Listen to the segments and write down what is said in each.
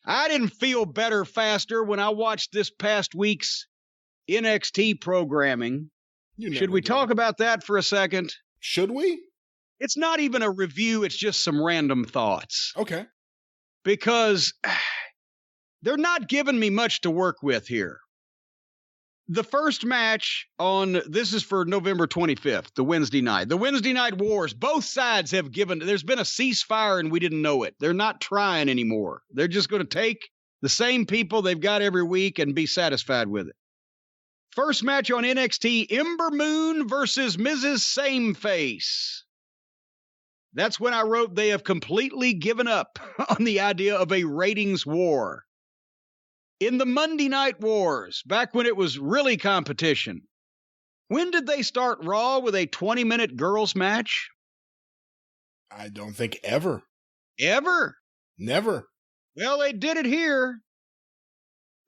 I didn't feel better faster when I watched this past week's NXT programming. Should we talk about that for a second? Should we? It's not even a review. It's just some random thoughts. Okay. Because they're not giving me much to work with here. The first match this is for November 25th, the Wednesday night. The Wednesday Night Wars, both sides have there's been a ceasefire and we didn't know it. They're not trying anymore. They're just going to take the same people they've got every week and be satisfied with it. First match on NXT, Ember Moon versus Mrs. Sameface. That's when I wrote they have completely given up on the idea of a ratings war. In the Monday Night Wars, back when it was really competition, when did they start Raw with a 20-minute girls match? I don't think ever. Ever? Never. Well, they did it here.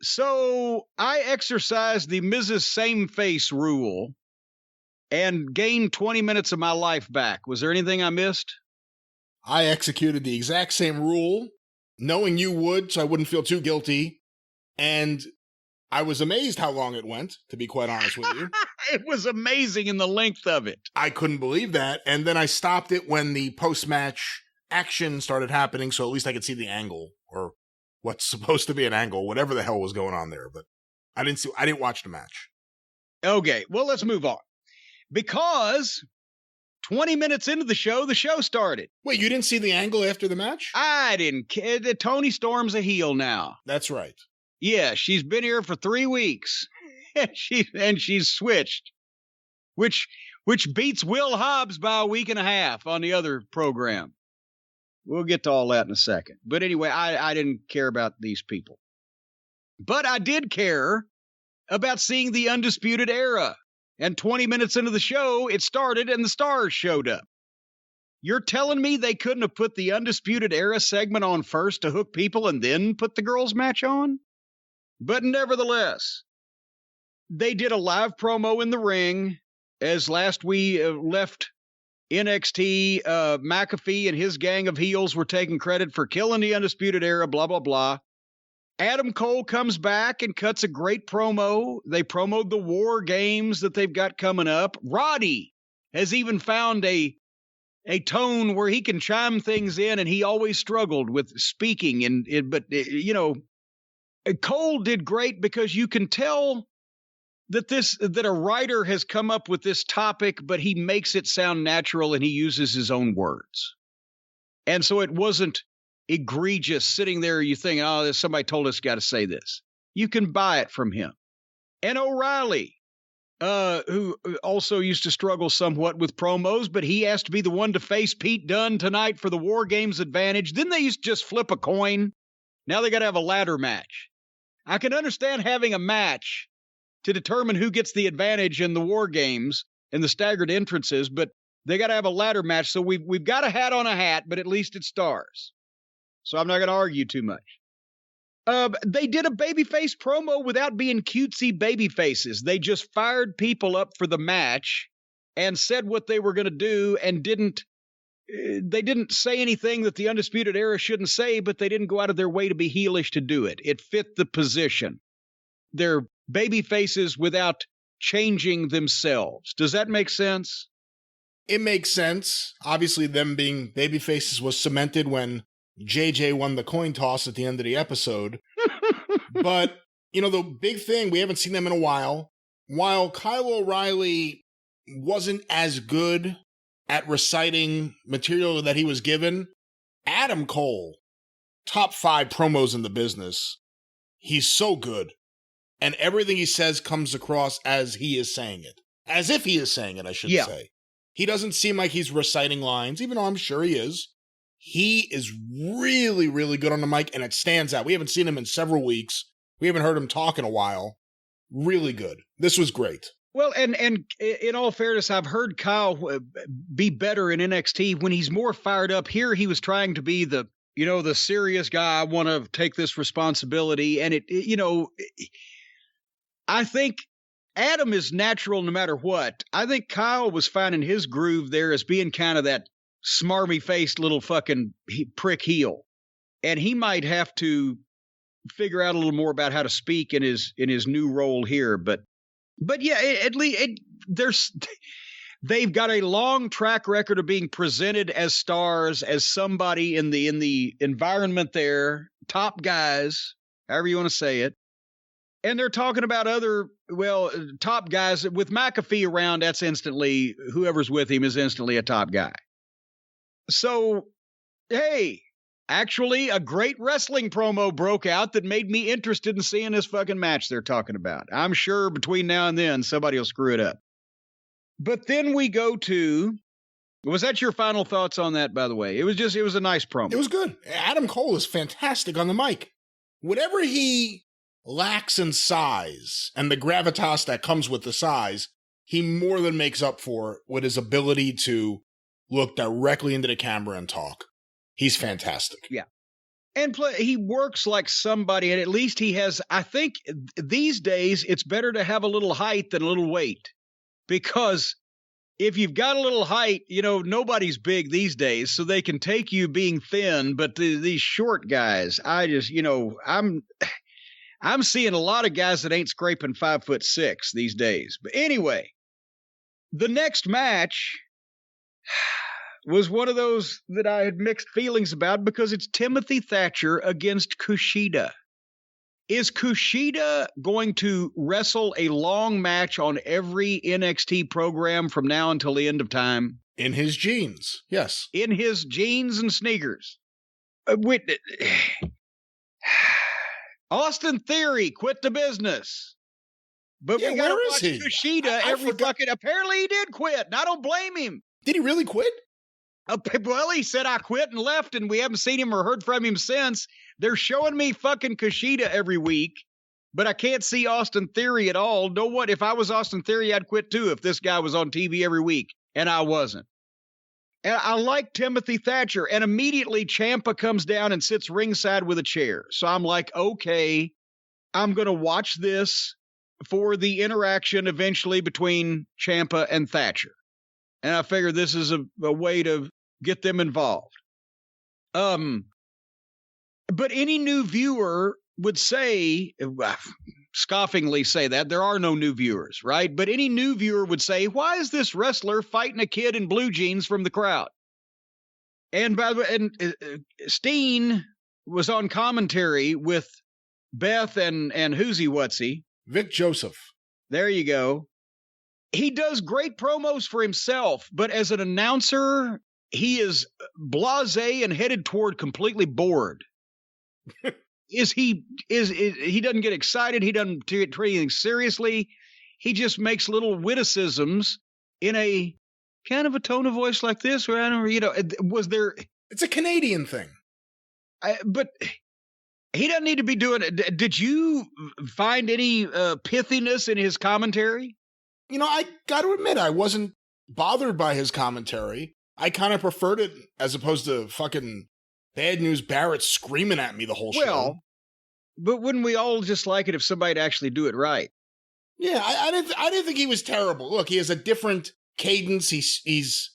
So I exercised the Mrs. Sameface rule and gained 20 minutes of my life back. Was there anything I missed? I executed the exact same rule, knowing you would, so I wouldn't feel too guilty. And I was amazed how long it went, to be quite honest with you. It was amazing in the length of it. I couldn't believe that. And then I stopped it when the post-match action started happening, so at least I could see the angle, or what's supposed to be an angle, whatever the hell was going on there. But I didn't watch the match. Okay, well, let's move on. Because 20 minutes into the show started. Wait, you didn't see the angle after the match? I didn't care. Tony Storm's a heel now. That's right. Yeah, she's been here for 3 weeks. and she's switched. Which beats Will Hobbs by a week and a half on the other program. We'll get to all that in a second. But anyway, I didn't care about these people. But I did care about seeing the Undisputed Era. And 20 minutes into the show, it started and the stars showed up. You're telling me they couldn't have put the Undisputed Era segment on first to hook people and then put the girls' match on? But nevertheless, they did a live promo in the ring. As last we left NXT, McAfee and his gang of heels were taking credit for killing the Undisputed Era, blah, blah, blah. Adam Cole comes back and cuts a great promo. They promoted the War Games that they've got coming up. Roddy has even found a tone where he can chime things in, and he always struggled with speaking. But Cole did great because you can tell that a writer has come up with this topic, but he makes it sound natural and he uses his own words. And so it wasn't egregious sitting there, you think, oh, somebody told us got to say this. You can buy it from him. And O'Reilly, who also used to struggle somewhat with promos, but he has to be the one to face Pete Dunne tonight for the War Games advantage. Then they used to just flip a coin. Now they got to have a ladder match. I can understand having a match to determine who gets the advantage in the War Games and the staggered entrances, but they got to have a ladder match. So we've got a hat on a hat, but at least it's stars. So I'm not going to argue too much. They did a babyface promo without being cutesy babyfaces. They just fired people up for the match and said what they were going to do and they didn't say anything that the Undisputed Era shouldn't say, but they didn't go out of their way to be heelish to do it. It fit the position. They're babyfaces without changing themselves. Does that make sense? It makes sense. Obviously, them being babyfaces was cemented when JJ won the coin toss at the end of the episode. But, the big thing, we haven't seen them in a while. While Kyle O'Reilly wasn't as good at reciting material that he was given, Adam Cole, top 5 promos in the business. He's so good. And everything he says comes across as he is saying it. As if he is saying it, I should say. He doesn't seem like he's reciting lines, even though I'm sure he is. He is really, really good on the mic, and it stands out. We haven't seen him in several weeks. We haven't heard him talk in a while. Really good. This was great. Well, and in all fairness, I've heard Kyle be better in NXT when he's more fired up. Here he was trying to be the serious guy. I want to take this responsibility. And I think Adam is natural no matter what. I think Kyle was finding his groove there as being kind of that smarmy-faced little fucking prick heel. And he might have to figure out a little more about how to speak in his new role here. But yeah, at least they've got a long track record of being presented as stars, as somebody in the environment there, top guys, however you want to say it. And they're talking about other, top guys. With McAfee around, that's instantly, whoever's with him is instantly a top guy. So, hey, actually, a great wrestling promo broke out that made me interested in seeing this fucking match they're talking about. I'm sure between now and then, somebody will screw it up. But then we go to, was that your final thoughts on that, by the way? It was a nice promo. It was good. Adam Cole is fantastic on the mic. Whatever he lacks in size and the gravitas that comes with the size, he more than makes up for with his ability to look directly into the camera and talk. He's fantastic. Yeah. And he works like somebody, and at least he has, I think these days, it's better to have a little height than a little weight. Because if you've got a little height, nobody's big these days, so they can take you being thin. But these short guys, I just, I'm seeing a lot of guys that ain't scraping 5'6" these days. But anyway, the next match was one of those that I had mixed feelings about because it's Timothy Thatcher against Kushida. Is Kushida going to wrestle a long match on every NXT program from now until the end of time? In his jeans, yes. In his jeans and sneakers. Austin Theory quit the business. But we got to watch Kushida every fucking... Apparently he did quit, and I don't blame him. Did he really quit? Well, he said, I quit and left, and we haven't seen him or heard from him since. They're showing me fucking Kushida every week, but I can't see Austin Theory at all. Know what? If I was Austin Theory, I'd quit too if this guy was on TV every week, and I wasn't. And I like Timothy Thatcher, and immediately Ciampa comes down and sits ringside with a chair. So I'm like, okay, I'm going to watch this for the interaction eventually between Ciampa and Thatcher. And I figure this is a way to get them involved. But any new viewer would say, scoffingly say that, there are no new viewers, right? But any new viewer would say, why is this wrestler fighting a kid in blue jeans from the crowd? And by the way, Steen was on commentary with Beth and who's-he what's-he? Vic Joseph. There you go. He does great promos for himself, but as an announcer, he is blasé and headed toward completely bored. He doesn't get excited. He doesn't treat anything seriously. He just makes little witticisms in a kind of a tone of voice like this, where I don't, was there? It's a Canadian thing. But he doesn't need to be doing it. Did you find any pithiness in his commentary? I got to admit, I wasn't bothered by his commentary. I kind of preferred it as opposed to fucking Bad News Barrett screaming at me the whole show. Well, but wouldn't we all just like it if somebody'd actually do it right? Yeah, I didn't think he was terrible. Look, he has a different cadence. He's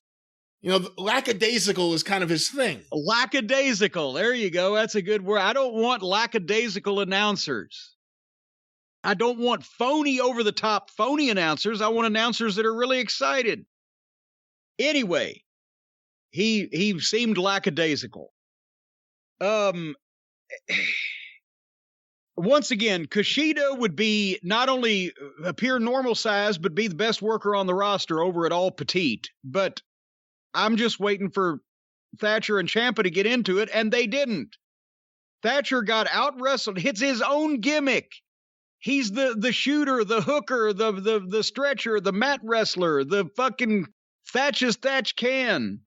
lackadaisical is kind of his thing. Lackadaisical. There you go. That's a good word. I don't want lackadaisical announcers. I don't want phony over-the-top phony announcers. I want announcers that are really excited. Anyway, he seemed lackadaisical. Once again, Kushida would be not only appear normal size, but be the best worker on the roster over at All Petite. But I'm just waiting for Thatcher and Ciampa to get into it, and they didn't. Thatcher got out-wrestled. It's his own gimmick. He's the shooter, the hooker, the stretcher, the mat wrestler, the fucking Thatch can.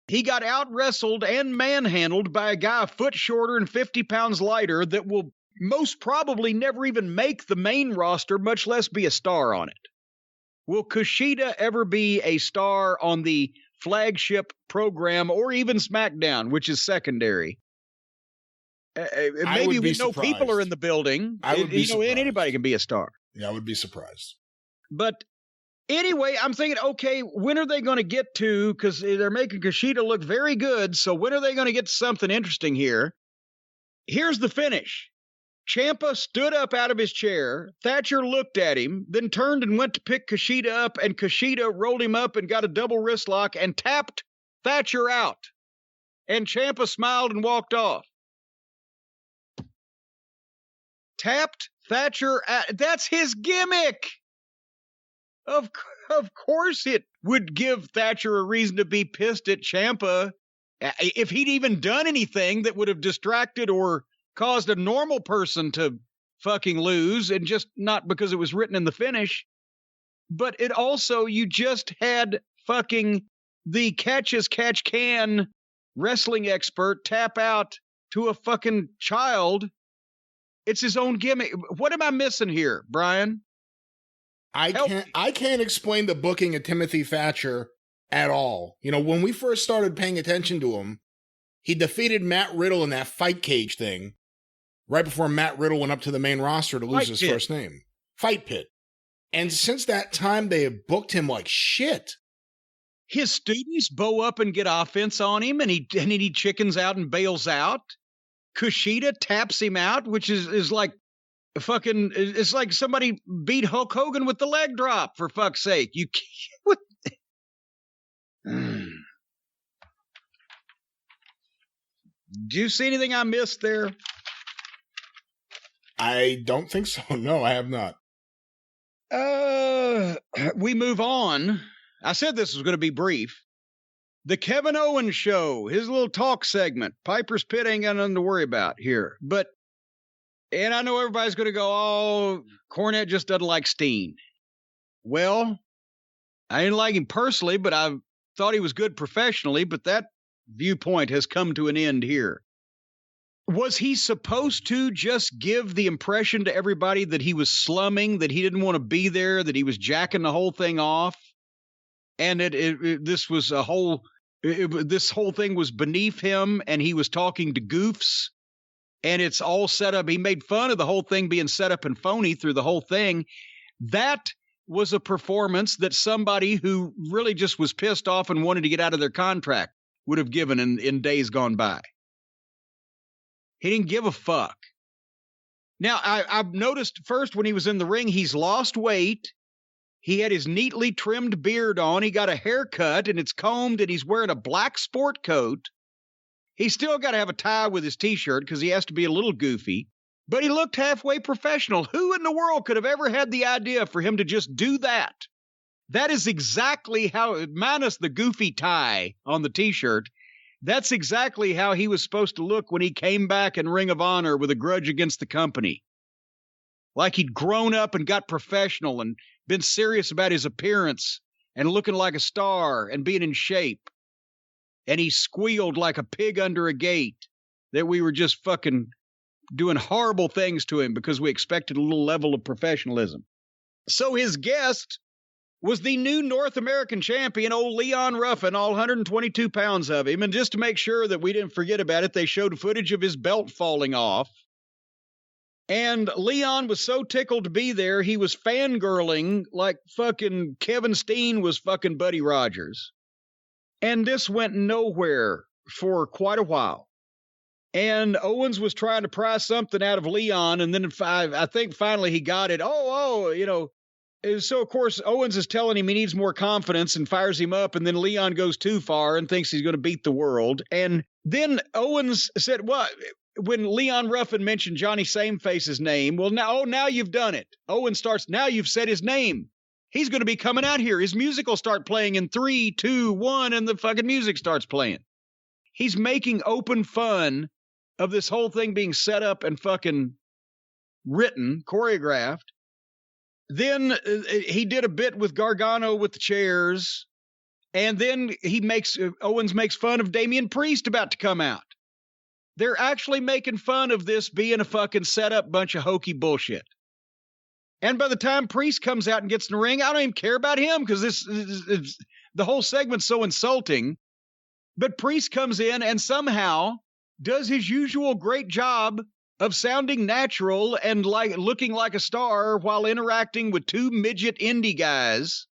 He got out-wrestled and manhandled by a guy a foot shorter and 50 pounds lighter that will most probably never even make the main roster, much less be a star on it. Will Kushida ever be a star on the flagship program or even SmackDown, which is secondary? Maybe we know people are in the building. I would be surprised. Anybody can be a star. Yeah, I would be surprised. But anyway, I'm thinking, okay, when are they going to get to, because they're making Kushida look very good, so when are they going to get to something interesting here? Here's the finish. Ciampa stood up out of his chair. Thatcher looked at him, then turned and went to pick Kushida up, and Kushida rolled him up and got a double wrist lock and tapped Thatcher out. And Ciampa smiled and walked off. Tapped Thatcher out. That's his gimmick. Of course it would give Thatcher a reason to be pissed at Ciampa. If he'd even done anything that would have distracted or caused a normal person to fucking lose, and just not because it was written in the finish. But it also, you just had fucking the catch-as-catch-can wrestling expert tap out to a fucking child. It's his own gimmick. What am I missing here, Brian? I can't explain the booking of Timothy Thatcher at all. You know, when we first started paying attention to him, he defeated Matt Riddle in that fight cage thing right before Matt Riddle went up to the main roster to lose his first name. Fight Pit. And since that time, they have booked him like shit. His students bow up and get offense on him, and he chickens out and bails out. Kushida taps him out, which is like fucking, it's like somebody beat Hulk Hogan with the leg drop, for fuck's sake. You can't. Do you see anything I missed there? I don't think so. No, I have not. We move on. I said this was going to be brief. The Kevin Owens Show, his little talk segment. Piper's Pit ain't got nothing to worry about here. And I know everybody's going to go, oh, Cornette just doesn't like Steen. Well, I didn't like him personally, but I thought he was good professionally, but that viewpoint has come to an end here. Was he supposed to just give the impression to everybody that he was slumming, that he didn't want to be there, that he was jacking the whole thing off? And this whole thing was beneath him, and he was talking to goofs, and it's all set up. He made fun of the whole thing being set up and phony through the whole thing. That was a performance that somebody who really just was pissed off and wanted to get out of their contract would have given in days gone by. He didn't give a fuck. Now, I've noticed first when he was in the ring, he's lost weight. He had his neatly trimmed beard on. He got a haircut, and it's combed, and he's wearing a black sport coat. He's still got to have a tie with his T-shirt because he has to be a little goofy. But he looked halfway professional. Who in the world could have ever had the idea for him to just do that? That is exactly how, minus the goofy tie on the T-shirt, that's exactly how he was supposed to look when he came back in Ring of Honor with a grudge against the company. Like he'd grown up and got professional and been serious about his appearance and looking like a star and being in shape. And he squealed like a pig under a gate that we were just fucking doing horrible things to him because we expected a little level of professionalism. So his guest was the new North American champion, old Leon Ruffin, all 122 pounds of him. And just to make sure that we didn't forget about it, they showed footage of his belt falling off. And Leon was so tickled to be there, he was fangirling like fucking Kevin Steen was fucking Buddy Rogers. And this went nowhere for quite a while. And Owens was trying to pry something out of Leon, and then I think finally he got it. So, of course, Owens is telling him he needs more confidence and fires him up, and then Leon goes too far and thinks he's going to beat the world. And then Owens said, what? When Leon Ruffin mentioned Johnny Sameface's name, well, now you've done it. Owens starts, now you've said his name. He's going to be coming out here. His music will start playing in 3, 2, 1, and the fucking music starts playing. He's making open fun of this whole thing being set up and fucking written, choreographed. Then he did a bit with Gargano with the chairs. And then Owens makes fun of Damian Priest about to come out. They're actually making fun of this being a fucking set-up bunch of hokey bullshit. And by the time Priest comes out and gets in the ring, I don't even care about him because the whole segment's so insulting. But Priest comes in and somehow does his usual great job of sounding natural and like looking like a star while interacting with two midget indie guys.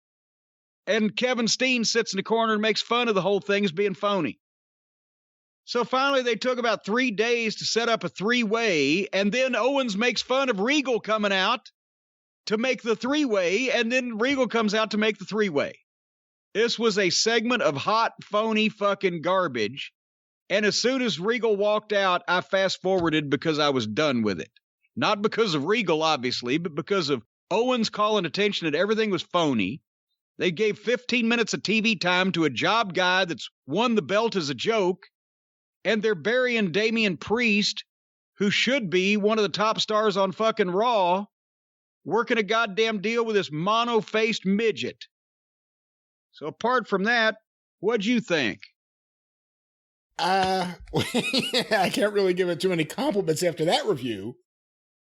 And Kevin Steen sits in the corner and makes fun of the whole thing as being phony. So finally, they took about 3 days to set up a three-way, and then Owens makes fun of Regal coming out to make the three-way, and then Regal comes out to make the three-way. This was a segment of hot, phony fucking garbage, and as soon as Regal walked out, I fast-forwarded because I was done with it. Not because of Regal, obviously, but because of Owens calling attention that everything was phony. They gave 15 minutes of TV time to a job guy that's won the belt as a joke, and they're burying Damian Priest, who should be one of the top stars on fucking Raw, working a goddamn deal with this mono-faced midget. So apart from that, what'd you think? I can't really give it too many compliments after that review.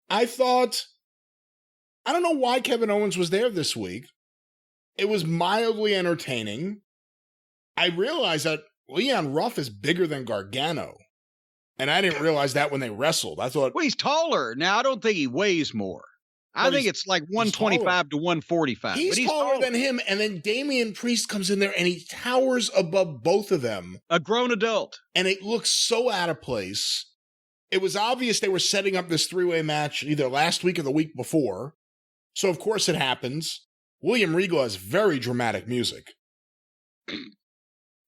I don't know why Kevin Owens was there this week. It was mildly entertaining. I realized that Leon Ruff is bigger than Gargano. And I didn't realize that when they wrestled. I thought... Well, he's taller. Now, I don't think he weighs more. I think it's like 125 to 145. He's taller than him, and then Damian Priest comes in there, and he towers above both of them. A grown adult. And it looks so out of place. It was obvious they were setting up this three-way match either last week or the week before. So, of course, it happens. William Regal has very dramatic music.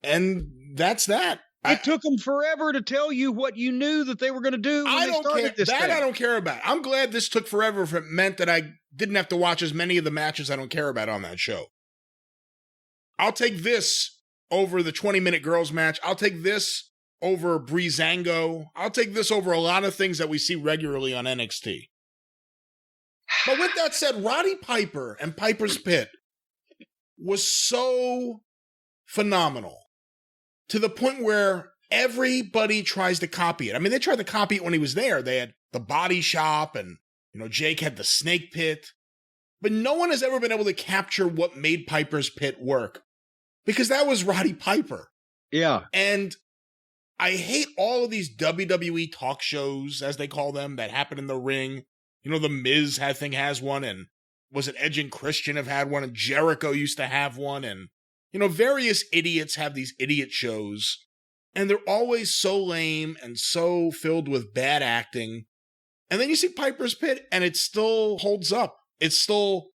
And that's that. It took them forever to tell you what you knew that they were going to do when they started this thing. I don't care about. I'm glad this took forever if it meant that I didn't have to watch as many of the matches I don't care about on that show. I'll take this over the 20-minute girls match. I'll take this over Breezango. I'll take this over a lot of things that we see regularly on NXT. But with that said, Roddy Piper and Piper's Pit was so phenomenal to the point where everybody tries to copy it. I mean, they tried to copy it when he was there. They had the Body Shop and, Jake had the Snake Pit. But no one has ever been able to capture what made Piper's Pit work because that was Roddy Piper. Yeah. And I hate all of these WWE talk shows, as they call them, that happen in the ring. The Miz, I think, has one, and was it Edge and Christian have had one, and Jericho used to have one, and, various idiots have these idiot shows, and they're always so lame and so filled with bad acting. And then you see Piper's Pit, and it still holds up. It's still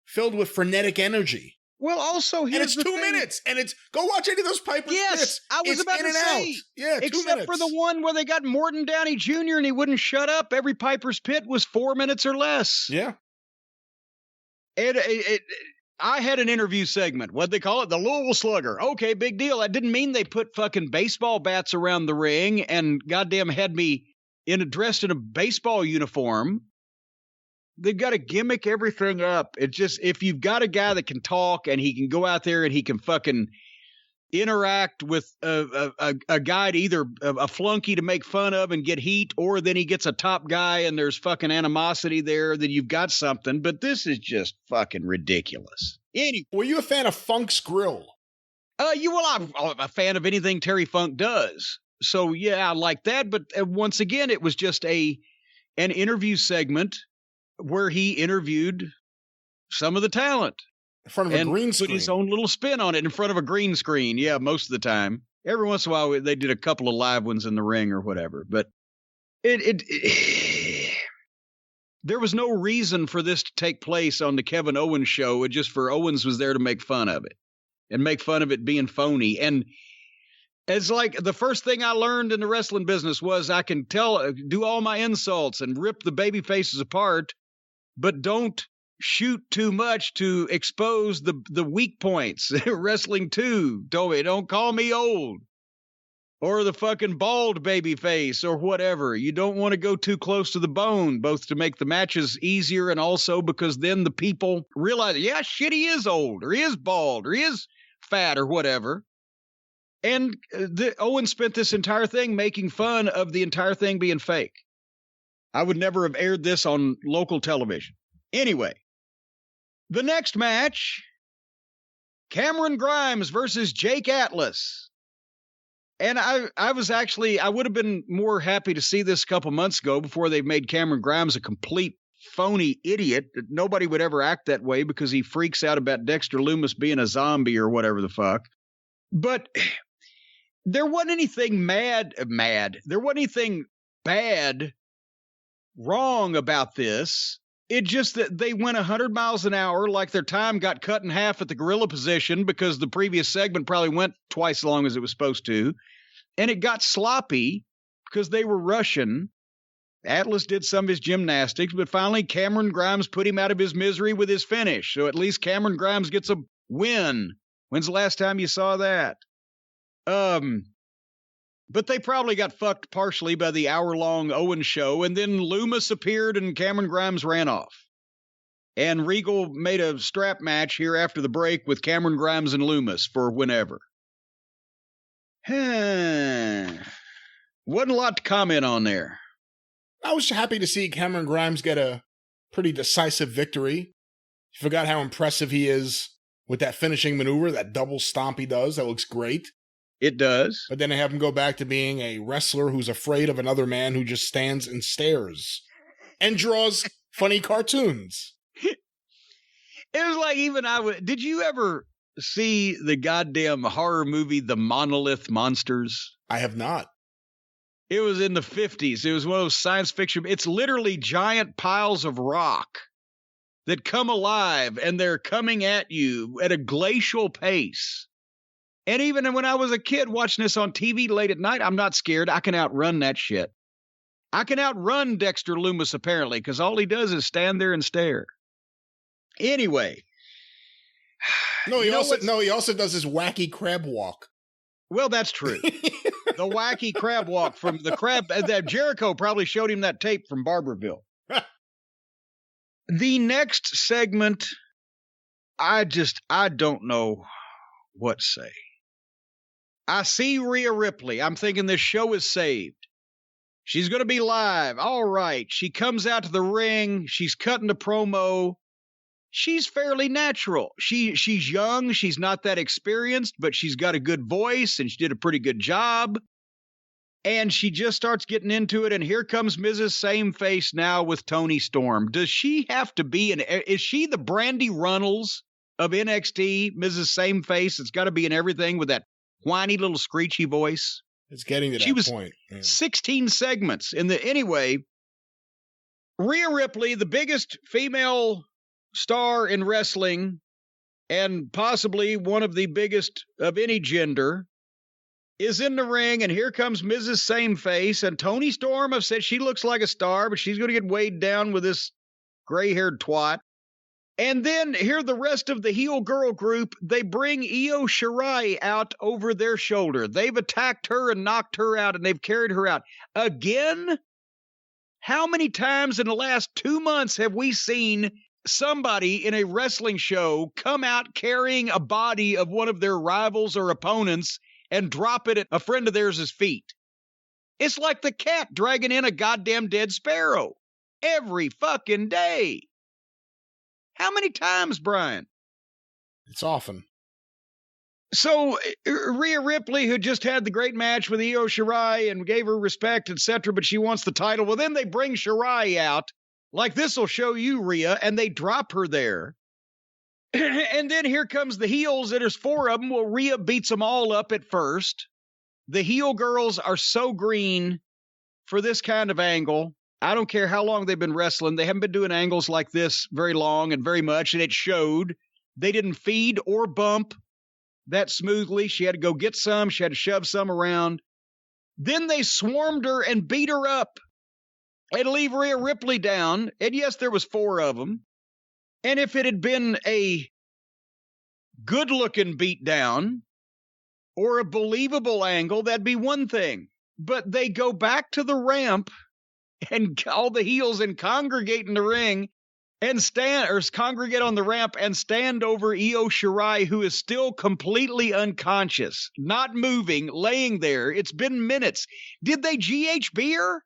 filled with frenetic energy. Well, also, and it's 2 minutes, and it's go watch any of those Piper's Pits. I was about to say, yeah, 2 minutes. Except for the one where they got Morton Downey Jr. and he wouldn't shut up. Every Piper's Pit was 4 minutes or less. Yeah. I had an interview segment. What'd they call it? The Louisville Slugger. Okay, big deal. That didn't mean they put fucking baseball bats around the ring and goddamn had me dressed in a baseball uniform. They've got to gimmick everything up. It just, if you've got a guy that can talk and he can go out there and he can fucking interact with a guy to either a flunky to make fun of and get heat, or then he gets a top guy and there's fucking animosity there, then you've got something. But this is just fucking ridiculous. Anyway, were you a fan of Funk's Grill? I'm a fan of anything Terry Funk does. So yeah, I like that. But once again, it was just an interview segment where he interviewed some of the talent. In front of a green screen. Put his own little spin on it in front of a green screen. Yeah, most of the time. Every once in a while, they did a couple of live ones in the ring or whatever. But there was no reason for this to take place on the Kevin Owens show. It just for Owens was there to make fun of it and make fun of it being phony. And it's like the first thing I learned in the wrestling business was I can do all my insults and rip the baby faces apart, but don't shoot too much to expose the weak points. Wrestling too. Don't call me old or the fucking bald baby face or whatever. You don't want to go too close to the bone, both to make the matches easier and also because then the people realize, yeah, shit, he is old or he is bald or he is fat or whatever. And Owen spent this entire thing making fun of the entire thing being fake. I would never have aired this on local television. Anyway, the next match, Cameron Grimes versus Jake Atlas. And I would have been more happy to see this a couple months ago before they made Cameron Grimes a complete phony idiot. Nobody would ever act that way because he freaks out about Dexter Lumis being a zombie or whatever the fuck. But there wasn't anything mad. There wasn't anything bad wrong about this. It just that they went 100 miles an hour, like their time got cut in half at the gorilla position because the previous segment probably went twice as long as it was supposed to. And it got sloppy because they were rushing. Atlas did some of his gymnastics, but finally Cameron Grimes put him out of his misery with his finish. So at least Cameron Grimes gets a win. When's the last time you saw that? But they probably got fucked partially by the hour-long Owens Show, and then Loomis appeared and Cameron Grimes ran off. And Regal made a strap match here after the break with Cameron Grimes and Loomis for whenever. Wasn't a lot to comment on there. I was happy to see Cameron Grimes get a pretty decisive victory. You forgot how impressive he is with that finishing maneuver, that double stomp he does. That looks great. It does. But then they have him go back to being a wrestler who's afraid of another man who just stands and stares and draws funny cartoons. It was like did you ever see the goddamn horror movie, The Monolith Monsters? I have not. It was in the 50s. It was one of those science fiction. It's literally giant piles of rock that come alive, and they're coming at you at a glacial pace. And even when I was a kid watching this on TV late at night, I'm not scared. I can outrun that shit. I can outrun Dexter Loomis, apparently, because all he does is stand there and stare. Anyway. He also does his wacky crab walk. Well, that's true. The wacky crab walk from the crab. That Jericho probably showed him that tape from Barberville. The next segment, I don't know what to say. I see Rhea Ripley. I'm thinking this show is saved. She's going to be live. All right. She comes out to the ring. She's cutting the promo. She's fairly natural. She's young. She's not that experienced, but she's got a good voice, and she did a pretty good job. And she just starts getting into it, and here comes Mrs. Same Face now with Toni Storm. Does she have to be is she the Brandy Runnels of NXT, Mrs. Same Face? It's got to be in everything with that whiny little screechy voice. It's getting to that point. Yeah. 16 segments anyway. Rhea Ripley, the biggest female star in wrestling and possibly one of the biggest of any gender, is in the ring, and here comes Mrs. Same Face, and Toni Storm have said she looks like a star, but she's going to get weighed down with this gray-haired twat. And then here the rest of the heel girl group, they bring Io Shirai out over their shoulder. They've attacked her and knocked her out, and they've carried her out. Again? How many times in the last 2 months have we seen somebody in a wrestling show come out carrying a body of one of their rivals or opponents and drop it at a friend of theirs' feet? It's like the cat dragging in a goddamn dead sparrow every fucking day. How many times, Brian? It's often. So Rhea Ripley, who just had the great match with Io Shirai and gave her respect, etc., but she wants the title. Well, then they bring Shirai out, like this will show you, Rhea, and they drop her there. And then here comes the heels, and there's 4 of them. Well, Rhea beats them all up at first. The heel girls are so green for this kind of angle. I don't care how long they've been wrestling. They haven't been doing angles like this very long and very much, and it showed. They didn't feed or bump that smoothly. She had to go get some. She had to shove some around. Then they swarmed her and beat her up and leave Rhea Ripley down. And yes, there was 4 of them. And if it had been a good-looking beatdown or a believable angle, that'd be one thing. But they go back to the ramp and all the heels and congregate in the ring and congregate on the ramp and stand over Io Shirai, who is still completely unconscious, not moving, laying there. It's been minutes. Did they GHB her?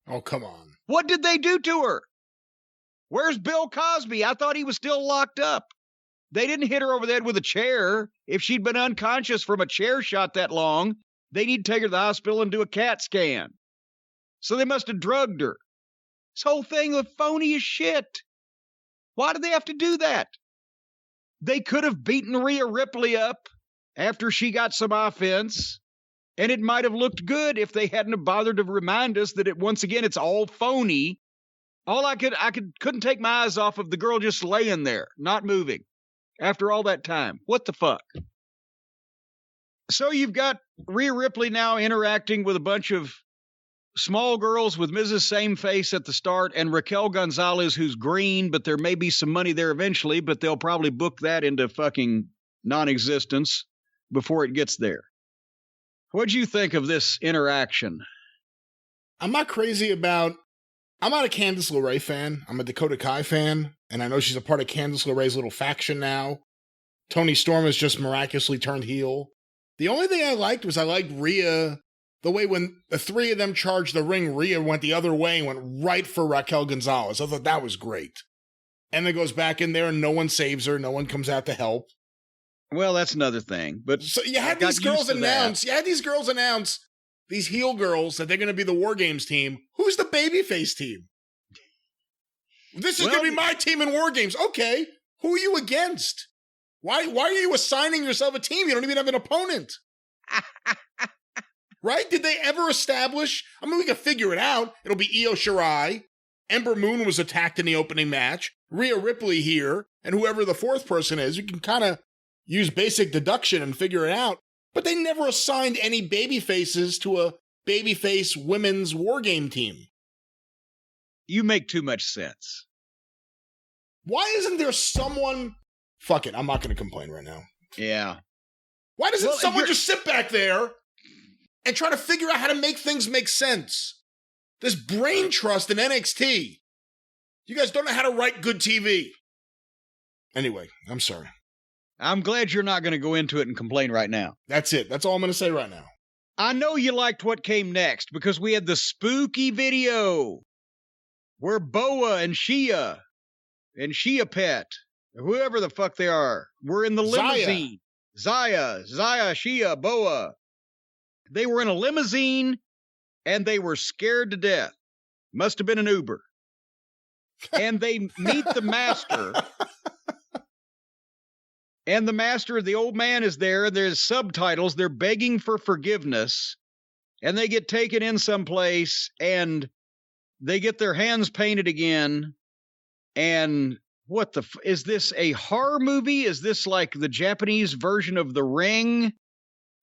Oh, come on. What did they do to her? Where's Bill Cosby? I thought he was still locked up. They didn't hit her over the head with a chair. If she'd been unconscious from a chair shot that long, they need to take her to the hospital and do a CAT scan. So they must have drugged her. This whole thing was phony as shit. Why did they have to do that? They could have beaten Rhea Ripley up after she got some offense. And it might have looked good if they hadn't have bothered to remind us that once again, it's all phony. All I couldn't take my eyes off of the girl just laying there, not moving after all that time. What the fuck? So you've got Rhea Ripley now interacting with a bunch of small girls with Mrs. Same Face at the start and Raquel Gonzalez, who's green, but there may be some money there eventually, but they'll probably book that into fucking non-existence before it gets there. What'd you think of this interaction? I'm not a Candice LeRae fan. I'm a Dakota Kai fan, and I know she's a part of Candice LeRae's little faction now. Toni Storm has just miraculously turned heel. The only thing I liked Rhea, the way when the three of them charged the ring, Rhea went the other way and went right for Raquel Gonzalez. I thought that was great. And then goes back in there and no one saves her. No one comes out to help. Well, that's another thing. But so you had these girls announce, these heel girls, that they're going to be the War Games team. Who's the babyface team? This is going to be my team in War Games. Okay. Who are you against? Why are you assigning yourself a team? You don't even have an opponent. Right? Did they ever establish? I mean, we can figure it out. It'll be Io Shirai. Ember Moon was attacked in the opening match. Rhea Ripley here. And whoever the fourth person is, you can kind of use basic deduction and figure it out. But they never assigned any baby faces to a babyface women's war game team. You make too much sense. Why isn't there someone... Fuck it, I'm not going to complain right now. Yeah. Why doesn't someone just sit back there and try to figure out how to make things make sense? This brain trust in NXT. You guys don't know how to write good TV. Anyway, I'm sorry. I'm glad you're not going to go into it and complain right now. That's it. That's all I'm going to say right now. I know you liked what came next because we had the spooky video where Boa and Xia Pet, whoever the fuck they are, were in the limousine. Xia, Xia, Boa. They were in a limousine and they were scared to death. Must have been an Uber. And they meet the master. And the master, the old man, is there, and there's subtitles. They're begging for forgiveness, and they get taken in someplace, and they get their hands painted again. And what is this a horror movie? Is this like the Japanese version of The Ring?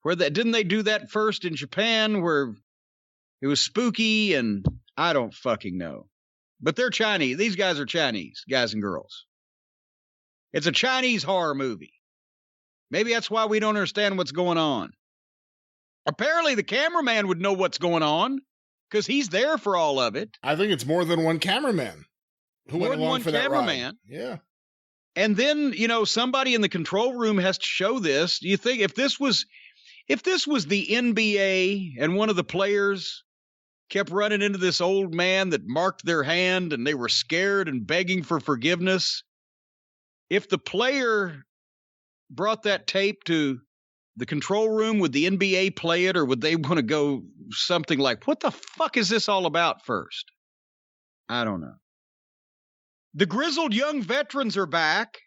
Didn't they do that first in Japan, where it was spooky? And I don't fucking know. But they're Chinese. These guys are Chinese, guys and girls. It's a Chinese horror movie. Maybe that's why we don't understand what's going on. Apparently, the cameraman would know what's going on because he's there for all of it. I think it's more than one cameraman who went along for that ride. Yeah. And then, somebody in the control room has to show this. Do you think if this was the NBA and one of the players kept running into this old man that marked their hand and they were scared and begging for forgiveness, if the player brought that tape to the control room, would the NBA play it, or would they want to go something like, what the fuck is this all about first? I don't know. The grizzled young veterans are back.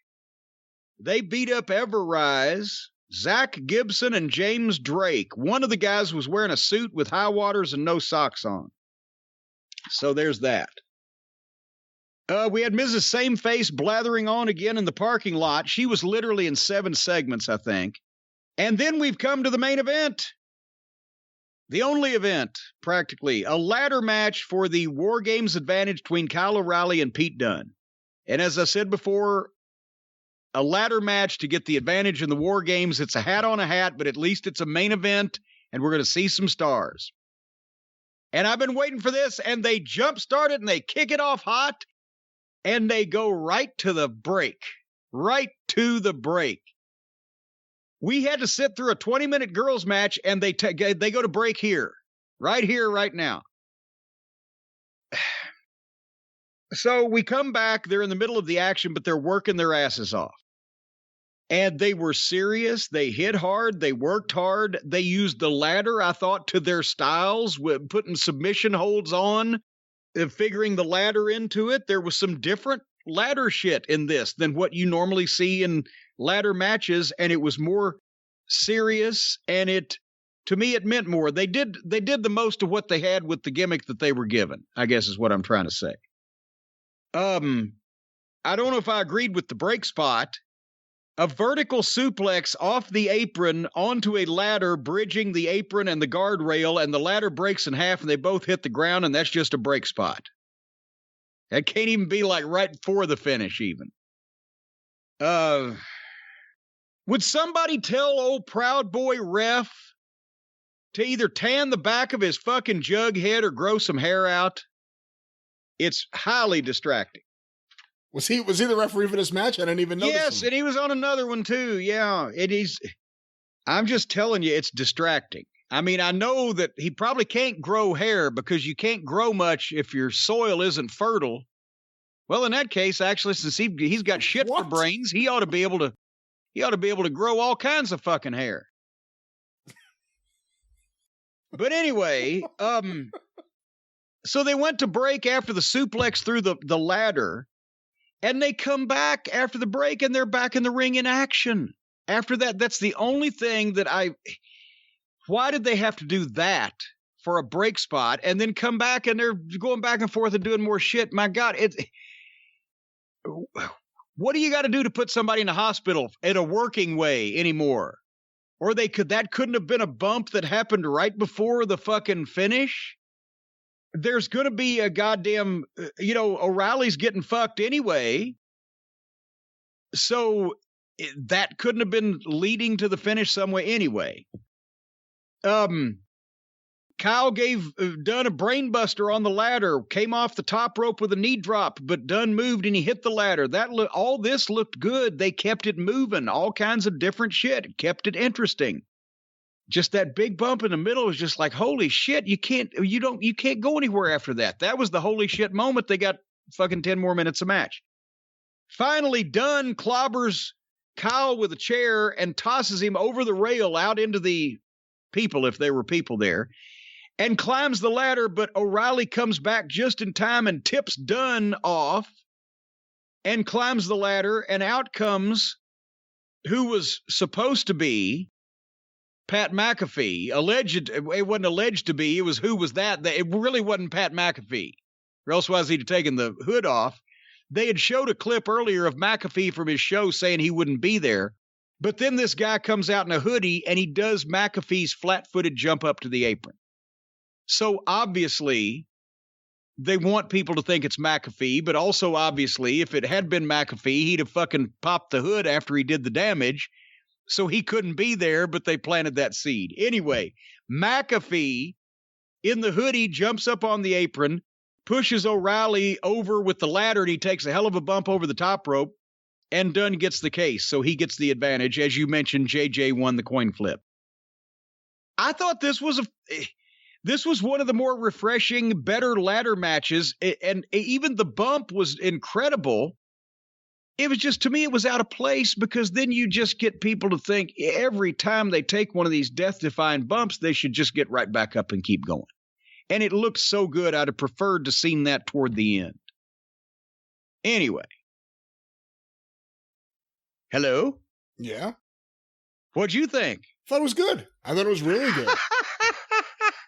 They beat up Everrise, Zach Gibson, and James Drake. One of the guys was wearing a suit with high waters and no socks on. So there's that. We had Mrs. Same Face blathering on again in the parking lot. She was literally in 7 segments, I think. And then we've come to the main event. The only event, practically. A ladder match for the War Games advantage between Kyle O'Reilly and Pete Dunne. And as I said before, a ladder match to get the advantage in the War Games. It's a hat on a hat, but at least it's a main event, and we're going to see some stars. And I've been waiting for this, and they jump-start it, and they kick it off hot. And they go right to the break. Right to the break. We had to sit through a 20-minute girls match, and they go to break here. Right now. So we come back. They're in the middle of the action, but they're working their asses off. And they were serious. They hit hard. They worked hard. They used the ladder, I thought, to their styles, with putting submission holds on. Figuring the ladder into it. There was some different ladder shit in this than what you normally see in ladder matches, and it was more serious, and to me it meant more. They did the most of what they had with the gimmick that they were given, I guess is what I'm trying to say. I don't know if I agreed with the break spot. A vertical suplex off the apron onto a ladder, bridging the apron and the guardrail, and the ladder breaks in half and they both hit the ground, and that's just a break spot. That can't even be like right before the finish even. Would somebody tell old Proud Boy Ref to either tan the back of his fucking jug head or grow some hair out? It's highly distracting. Was he the referee for this match? I didn't even notice. Yes, and he was on another one too. Yeah, I'm just telling you, it's distracting. I mean, I know that he probably can't grow hair because you can't grow much if your soil isn't fertile. Well, in that case, actually, since he's got shit for brains, he ought to be able to grow all kinds of fucking hair. But anyway, so they went to break after the suplex through the ladder. And they come back after the break, and they're back in the ring in action. After that, that's the only thing that why did they have to do that for a break spot and then come back and they're going back and forth and doing more shit? My God, what do you got to do to put somebody in a hospital in a working way anymore? Or that couldn't have been a bump that happened right before the fucking finish? There's going to be a goddamn, O'Reilly's getting fucked anyway. So that couldn't have been leading to the finish some way anyway. Kyle gave Dunne a brainbuster on the ladder, came off the top rope with a knee drop, but Dunne moved and he hit the ladder. All this looked good. They kept it moving, all kinds of different shit, kept it interesting. Just that big bump in the middle was just like, holy shit, you can't go anywhere after that. That was the holy shit moment. They got fucking 10 more minutes of match. Finally, Dunne clobbers Kyle with a chair and tosses him over the rail out into the people, if there were people there, and climbs the ladder, but O'Reilly comes back just in time and tips Dunne off and climbs the ladder, and out comes who was supposed to be Pat McAfee. It wasn't alleged to be. It was who was that? It really wasn't Pat McAfee. Or else was he taken the hood off? They had showed a clip earlier of McAfee from his show saying he wouldn't be there. But then this guy comes out in a hoodie and he does McAfee's flat-footed jump up to the apron. So obviously they want people to think it's McAfee, but also obviously if it had been McAfee, he'd have fucking popped the hood after he did the damage. So he couldn't be there, but they planted that seed. Anyway, McAfee in the hoodie jumps up on the apron, pushes O'Reilly over with the ladder, and he takes a hell of a bump over the top rope, and Dunne gets the case. So he gets the advantage. As you mentioned, JJ won the coin flip. I thought this was one of the more refreshing, better ladder matches, and even the bump was incredible. It was just, to me, it was out of place because then you just get people to think every time they take one of these death-defying bumps, they should just get right back up and keep going. And it looked so good, I'd have preferred to seen that toward the end. Anyway. Hello? Yeah? What'd you think? I thought it was good. I thought it was really good.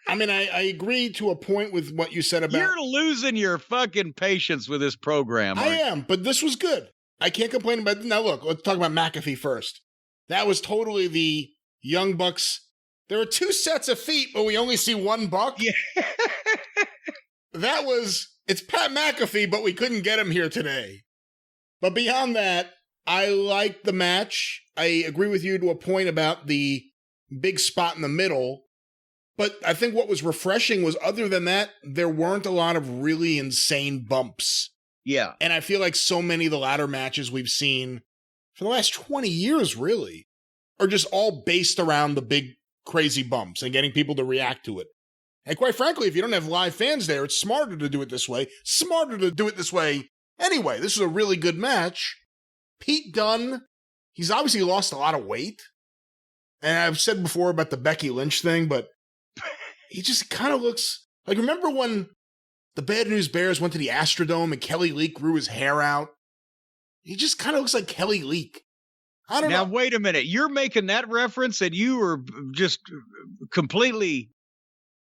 I mean, I agree to a point with what you said about... You're losing your fucking patience with this program. I am, but this was good. I can't complain about... Now, look, let's talk about McAfee first. That was totally the Young Bucks. There are two sets of feet, but we only see one buck. Yeah. That was... It's Pat McAfee, but we couldn't get him here today. But beyond that, I liked the match. I agree with you to a point about the big spot in the middle. But I think what was refreshing was, other than that, there weren't a lot of really insane bumps. Yeah. And I feel like so many of the ladder matches we've seen for the last 20 years, really, are just all based around the big, crazy bumps and getting people to react to it. And quite frankly, if you don't have live fans there, it's smarter to do it this way. Anyway, this is a really good match. Pete Dunne, he's obviously lost a lot of weight. And I've said before about the Becky Lynch thing, but he just kind of looks like, remember when the Bad News Bears went to the Astrodome and Kelly Leak grew his hair out? He just kind of looks like Kelly Leak. I don't know. Now, wait a minute. You're making that reference and you were just completely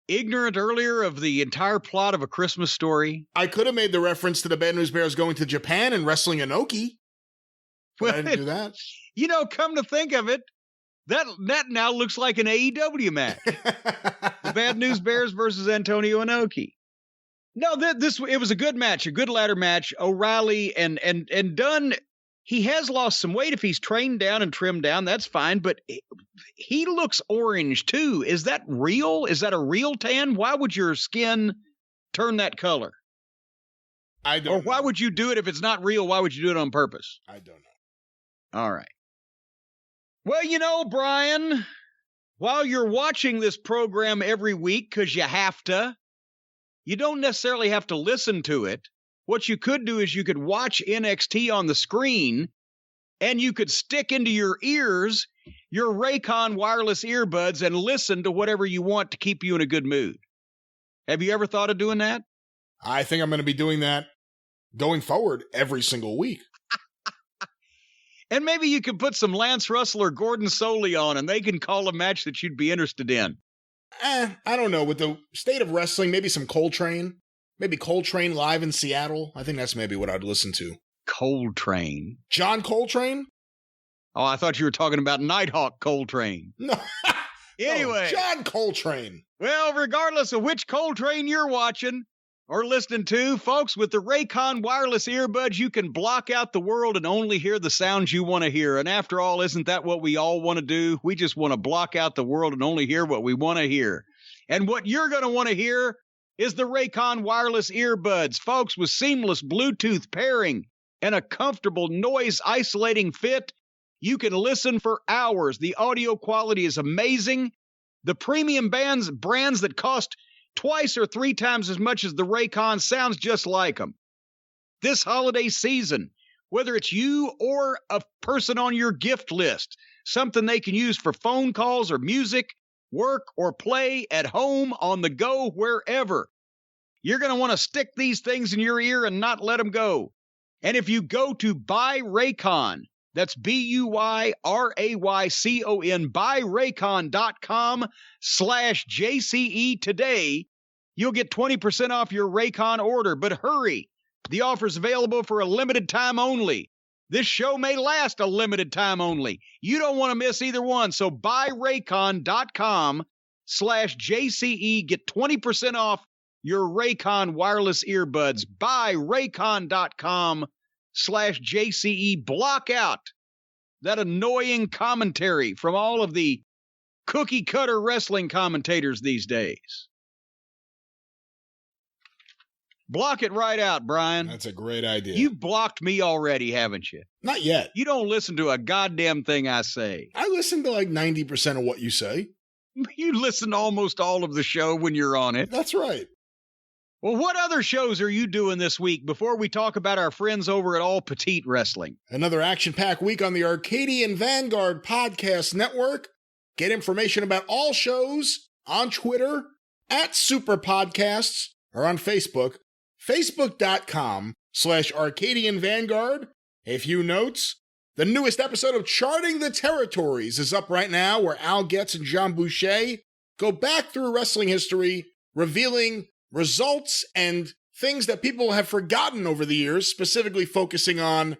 ignorant earlier of the entire plot of A Christmas Story? I could have made the reference to the Bad News Bears going to Japan and wrestling Inoki. Well, I didn't do that. You know, come to think of it, that now looks like an AEW match. The Bad News Bears versus Antonio Inoki. No, it was a good match, a good ladder match. O'Reilly and Dunne, he has lost some weight. If he's trained down and trimmed down, that's fine. But he looks orange too. Is that real? Is that a real tan? Why would your skin turn that color? I don't know. Or why would you do it if it's not real? Why would you do it on purpose? I don't know. All right. Well, you know, Brian, while you're watching this program every week, because you have to, you don't necessarily have to listen to it. What you could do is you could watch NXT on the screen, and you could stick into your ears your Raycon wireless earbuds and listen to whatever you want to keep you in a good mood. Have you ever thought of doing that? I think I'm going to be doing that going forward every single week. And maybe you could put some Lance Russell or Gordon Soley on, and they can call a match that you'd be interested in. I don't know. With the state of wrestling, maybe some Coltrane. Maybe Coltrane live in Seattle. I think that's maybe what I'd listen to. Coltrane? John Coltrane? Oh, I thought you were talking about Nighthawk Coltrane. No. Anyway. No, John Coltrane. Well, regardless of which Coltrane you're watching or listening to, folks, with the Raycon wireless earbuds, you can block out the world and only hear the sounds you want to hear. And after all, isn't that what we all want to do? We just want to block out the world and only hear what we want to hear. And what you're going to want to hear is the Raycon wireless earbuds, folks, with seamless Bluetooth pairing and a comfortable noise-isolating fit. You can listen for hours. The audio quality is amazing. The premium brands that cost twice or three times as much as the Raycon sounds just like them. This holiday season, whether it's you or a person on your gift list, something they can use for phone calls or music, work or play at home, on the go, wherever. You're going to want to stick these things in your ear and not let them go. And if you go to Buy Raycon, that's BUYRAYCON, buyraycon.com/JCE today. You'll get 20% off your Raycon order, but hurry. The offer's available for a limited time only. This show may last a limited time only. You don't want to miss either one, so buyraycon.com/JCE. Get 20% off your Raycon wireless earbuds. Buyraycon.com/JCE. Block out that annoying commentary from all of the cookie cutter wrestling commentators these days. Block it right out, Brian. That's a great idea. You've blocked me already, haven't you? Not yet. You don't listen to a goddamn thing I say. I listen to like 90% of what you say. You listen to almost all of the show when you're on it. That's right. Well, what other shows are you doing this week before we talk about our friends over at All Petite Wrestling? Another action-packed week on the Arcadian Vanguard Podcast Network. Get information about all shows on Twitter at Superpodcasts or on Facebook, facebook.com/Arcadian Vanguard. A few notes. The newest episode of Charting the Territories is up right now, where Al Getz and John Boucher go back through wrestling history, revealing results and things that people have forgotten over the years, specifically focusing on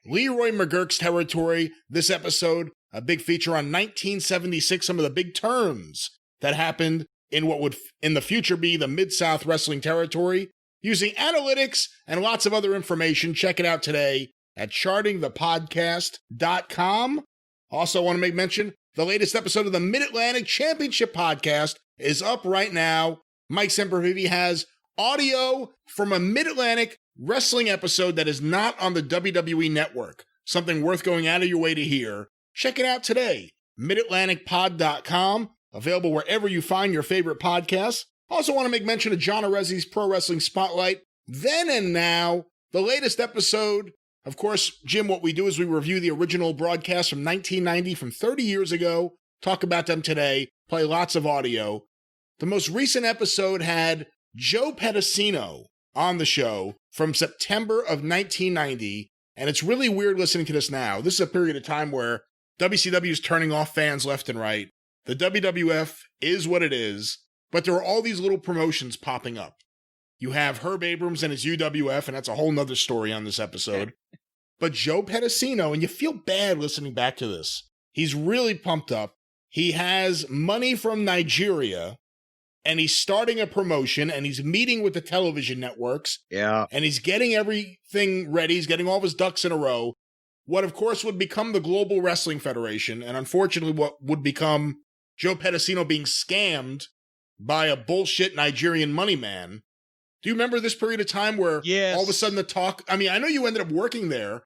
Leroy McGurk's territory. This episode, a big feature on 1976, some of the big turns that happened in what would in the future be the Mid-South Wrestling Territory, using analytics and lots of other information. Check it out today at chartingthepodcast.com. Also want to make mention, the latest episode of the Mid-Atlantic Championship Podcast is up right now. Mike Sempervive has audio from a Mid-Atlantic wrestling episode that is not on the WWE Network. Something worth going out of your way to hear. Check it out today. MidAtlanticPod.com. Available wherever you find your favorite podcasts. Also want to make mention of John Arezzi's Pro Wrestling Spotlight. Then and now, the latest episode. Of course, Jim, what we do is we review the original broadcast from 1990, from 30 years ago, talk about them today, play lots of audio. The most recent episode had Joe Pedicino on the show from September of 1990, and it's really weird listening to this now. This is a period of time where WCW is turning off fans left and right. The WWF is what it is, but there are all these little promotions popping up. You have Herb Abrams and his UWF, and that's a whole nother story on this episode. But Joe Pedicino, and you feel bad listening back to this, he's really pumped up. He has money from Nigeria, and he's starting a promotion, and he's meeting with the television networks. Yeah. And he's getting everything ready. He's getting all of his ducks in a row. What, of course, would become the Global Wrestling Federation, and unfortunately what would become Joe Pedicino being scammed by a bullshit Nigerian money man. Do you remember this period of time where all of a sudden the talk... I mean, I know you ended up working there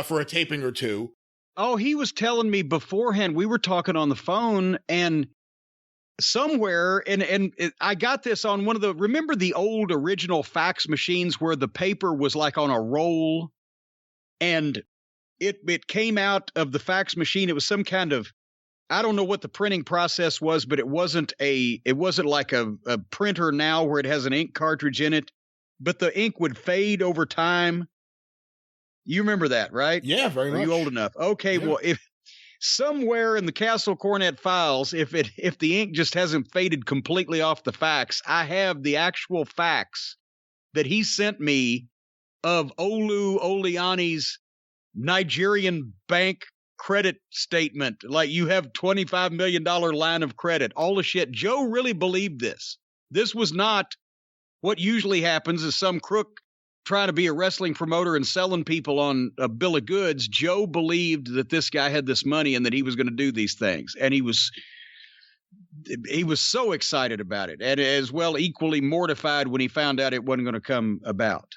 for a taping or two. Oh, he was telling me beforehand. We were talking on the phone, and somewhere, and I got this on one of the... Remember the old original fax machines where the paper was like on a roll? And it came out of the fax machine. It was some kind of... I don't know what the printing process was, but it wasn't like a printer now where it has an ink cartridge in it, but the ink would fade over time. You remember that, right? Yeah, very much. Are you old enough? Okay, yeah. Well, if somewhere in the Castle Cornette files, if the ink just hasn't faded completely off the fax, I have the actual fax that he sent me of Olu Oliani's Nigerian bank credit statement. Like, you have $25 million line of credit, all the shit. Joe really believed this. This was not what usually happens, is some crook trying to be a wrestling promoter and selling people on a bill of goods. Joe believed that this guy had this money and that he was going to do these things. And he was so excited about it, and as well equally mortified when he found out it wasn't going to come about.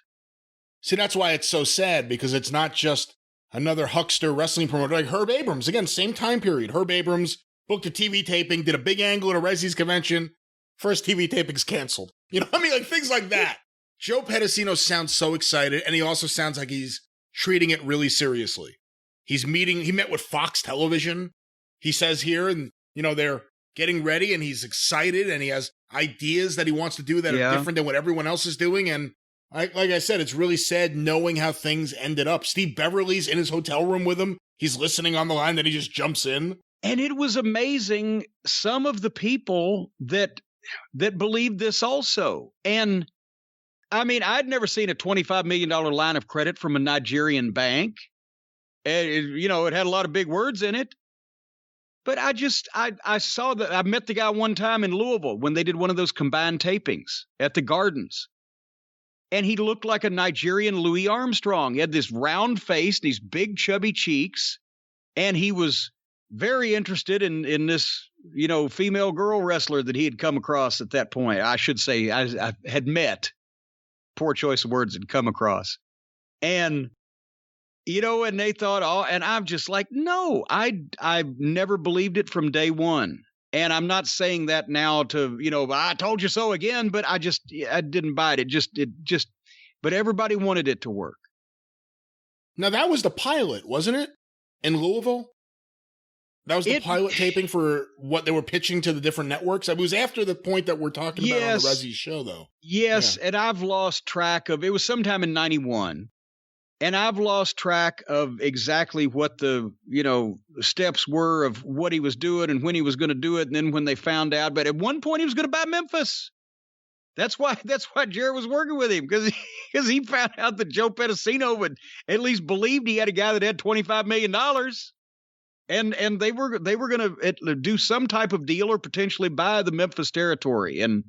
See, that's why it's so sad, because it's not just another huckster wrestling promoter like Herb Abrams. Again, same time period. Herb Abrams booked a TV taping, did a big angle at a Resi's convention. First TV taping's canceled. You know what I mean? Like things like that. Joe Pedicino sounds so excited, and he also sounds like he's treating it really seriously. He met with Fox Television, he says here, and, you know, they're getting ready, and he's excited, and he has ideas that he wants to do that are different than what everyone else is doing, and like I said, it's really sad knowing how things ended up. Steve Beverly's in his hotel room with him. He's listening on the line, then he just jumps in. And it was amazing, some of the people that believed this also. And, I mean, I'd never seen a $25 million line of credit from a Nigerian bank. You know, it had a lot of big words in it. But I saw that. I met the guy one time in Louisville when they did one of those combined tapings at the Gardens. And he looked like a Nigerian Louis Armstrong. He had this round face, these big chubby cheeks, and he was very interested in this, you know, female girl wrestler that he had come across at that point. I should say I had met. Poor choice of words, had come across. And, you know, and they thought, and I'm just like, no, I've never believed it from day one. And I'm not saying that now to, you know, I told you so again, but I didn't buy it. But everybody wanted it to work. Now, that was the pilot, wasn't it? In Louisville? That was the pilot taping for what they were pitching to the different networks? It was after the point that we're talking about on the Resi show, though. Yes, yeah. And I've lost track of, it was sometime in 91. And I've lost track of exactly what the, you know, steps were of what he was doing and when he was going to do it. And then when they found out, but at one point he was going to buy Memphis. That's why Jared was working with him, because he found out that Joe Pedicino would at least believed he had a guy that had $25 million. And they were going to do some type of deal or potentially buy the Memphis territory and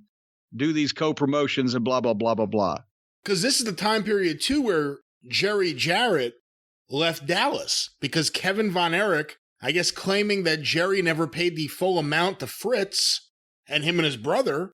do these co-promotions and blah, blah, blah, blah, blah. Because this is the time period, too, where Jerry Jarrett left Dallas because Kevin Von Erich, I guess, claiming that Jerry never paid the full amount to Fritz and him and his brother,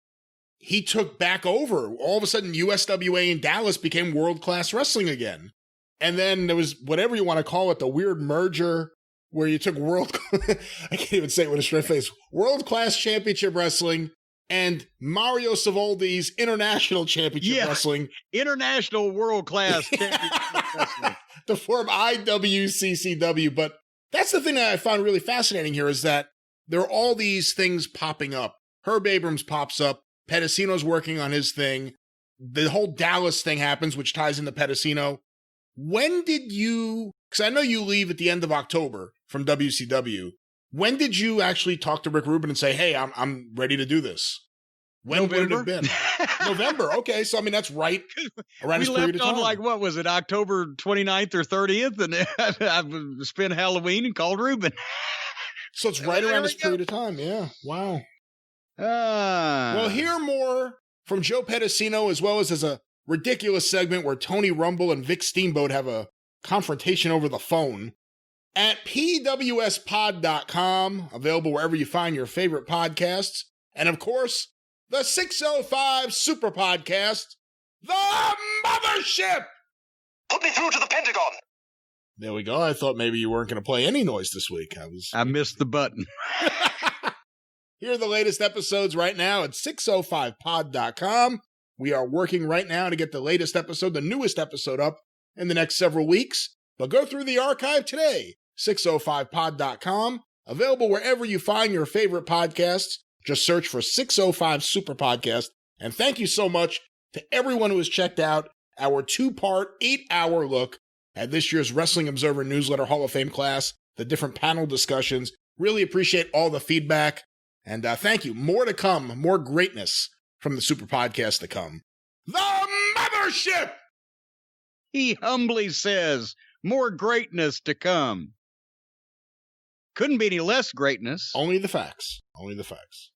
he took back over. All of a sudden, USWA in Dallas became world-class wrestling again. And then there was whatever you want to call it, the weird merger where you took I can't even say it with a straight face, world-class championship wrestling and Mario Savoldi's International Championship Wrestling. International World-Class Championship Wrestling. To form IWCCW. But that's the thing that I found really fascinating here, is that there are all these things popping up. Herb Abrams pops up. Pedicino's working on his thing. The whole Dallas thing happens, which ties into Pedicino. When did you... Because I know you leave at the end of October from WCW. When did you actually talk to Rick Rubin and say, hey, I'm ready to do this? When November? would it have been? November. Okay, so I mean, that's right around this period of time. We left on, what was it, October 29th or 30th? And I spent Halloween and called Rubin. So it's right around this period of time. Yeah. Wow. We'll hear more from Joe Pedicino, as well as a ridiculous segment where Tony Rumble and Vic Steamboat have a confrontation over the phone at pwspod.com, available wherever you find your favorite podcasts. And of course, the 605 Super Podcast, The Mothership! Put me through to the Pentagon! There we go. I thought maybe you weren't going to play any noise this week. I missed the button. Here are the latest episodes right now at 605pod.com. We are working right now to get the latest episode, the newest episode up in the next several weeks. But go through the archive today, 605pod.com. Available wherever you find your favorite podcasts. Just search for 605 Super Podcast. And thank you so much to everyone who has checked out our 2-part, 8-hour look at this year's Wrestling Observer Newsletter Hall of Fame class, the different panel discussions. Really appreciate all the feedback. And thank you. More to come, more greatness from the Super Podcast to come. The Mothership! He humbly says, more greatness to come. Couldn't be any less greatness. Only the facts. Only the facts.